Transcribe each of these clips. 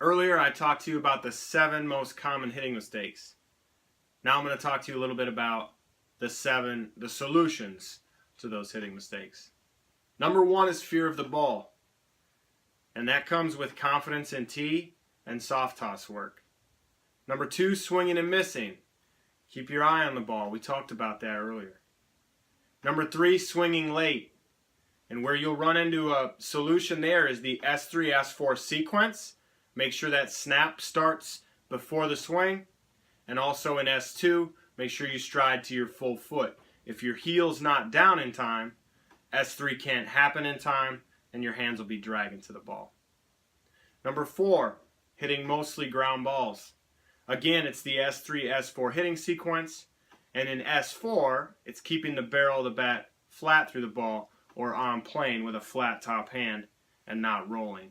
Earlier I talked to you about the 7 most common hitting mistakes. Now I'm going to talk to you a little bit about the solutions to those hitting mistakes. Number 1 is fear of the ball. And that comes with confidence in tee and soft toss work. Number 2, swinging and missing. Keep your eye on the ball. We talked about that earlier. Number 3, swinging late. And where you'll run into a solution there is the S3, S4 sequence. Make sure that snap starts before the swing. And also in S2, make sure you stride to your full foot. If your heel's not down in time, S3 can't happen in time, and your hands will be dragging to the ball. Number 4, hitting mostly ground balls. Again, it's the S3, S4 hitting sequence. And in S4, it's keeping the barrel of the bat flat through the ball or on plane with a flat top hand and not rolling.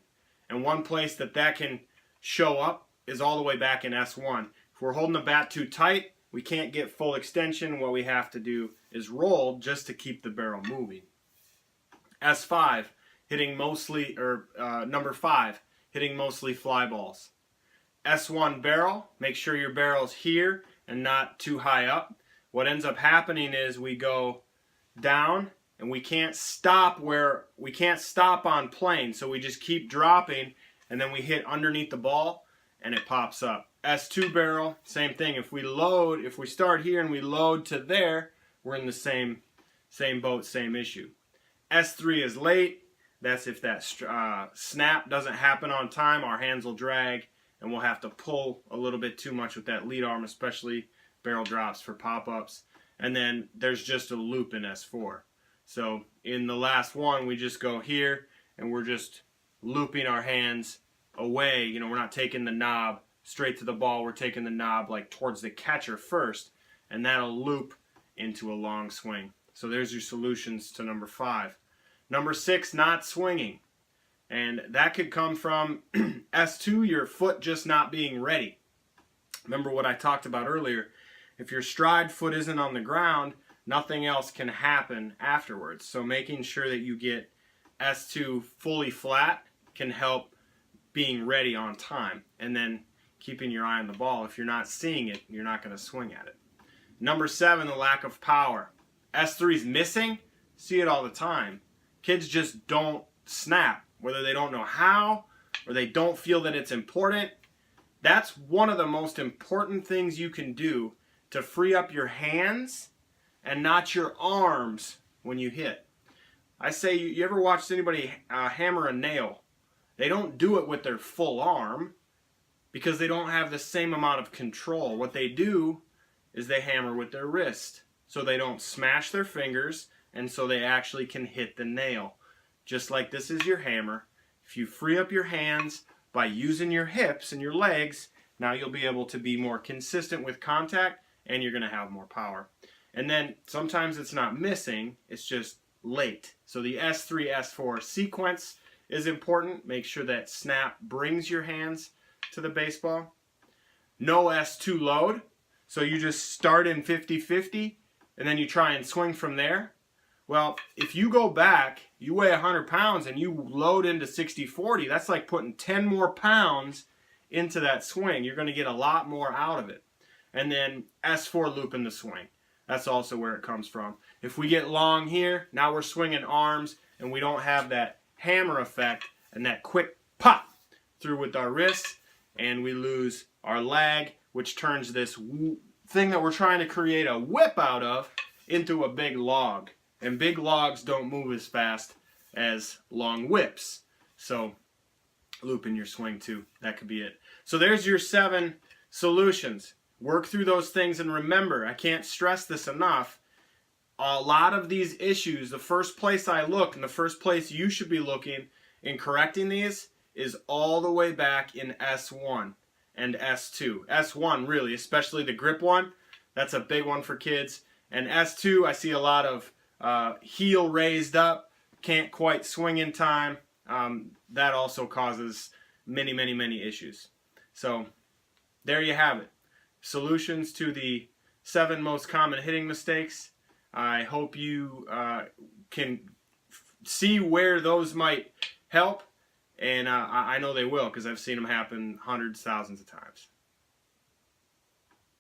And one place that can show up is all the way back in S1. If we're holding the bat too tight, we can't get full extension. What we have to do is roll just to keep the barrel moving. S5, hitting mostly, number 5, hitting mostly fly balls. S1 barrel, make sure your barrel's here and not too high up. What ends up happening is we go down and we can't stop on plane, so we just keep dropping and then we hit underneath the ball and it pops up. S2 barrel, same thing. If we start here and we load to there, we're in the same boat, same issue. S3 is late. That's if that snap doesn't happen on time, our hands will drag and we'll have to pull a little bit too much with that lead arm, especially barrel drops for pop-ups. And then there's just a loop in S4. So in the last one, we just go here and we're just looping our hands away. You know, we're not taking the knob straight to the ball. We're taking the knob like towards the catcher first, and that'll loop into a long swing. So there's your solutions to number 5. Number 6, not swinging. And that could come from S2, your foot just not being ready. Remember what I talked about earlier. If your stride foot isn't on the ground, nothing else can happen afterwards. So making sure that you get S2 fully flat can help being ready on time. And then keeping your eye on the ball. If you're not seeing it, you're not going to swing at it. Number 7, the lack of power. S3 is missing. See it all the time. Kids just don't snap, whether they don't know how or they don't feel that it's important. That's one of the most important things you can do to free up your hands and not your arms when you hit. I say, you ever watched anybody hammer a nail? They don't do it with their full arm because they don't have the same amount of control. What they do is they hammer with their wrist so they don't smash their fingers and so they actually can hit the nail. Just like this is your hammer. If you free up your hands by using your hips and your legs, now you'll be able to be more consistent with contact and you're going to have more power. And then sometimes it's not missing, it's just late. So the S3, S4 sequence is important. Make sure that snap brings your hands to the baseball. No S2 load. So you just start in 50-50 and then you try and swing from there. Well, if you go back, you weigh 100 pounds and you load into 60-40, that's like putting 10 more pounds into that swing. You're going to get a lot more out of it. And then S4 loop in the swing. That's also where it comes from. If we get long here, now we're swinging arms and we don't have that hammer effect and that quick pop through with our wrists, and we lose our lag, which turns this thing that we're trying to create a whip out of into a big log. And big logs don't move as fast as long whips. So loop in your swing too. That could be it. So there's your 7 solutions. Work through those things, and remember, I can't stress this enough, a lot of these issues, the first place I look and the first place you should be looking in correcting these is all the way back in S1 and S2. S1 really, especially the grip one, that's a big one for kids. And S2, I see a lot of heel raised up, can't quite swing in time. That also causes many issues. So there you have it. Solutions to the 7 most common hitting mistakes. I hope you can see where those might help. And I know they will because I've seen them happen hundreds, thousands of times.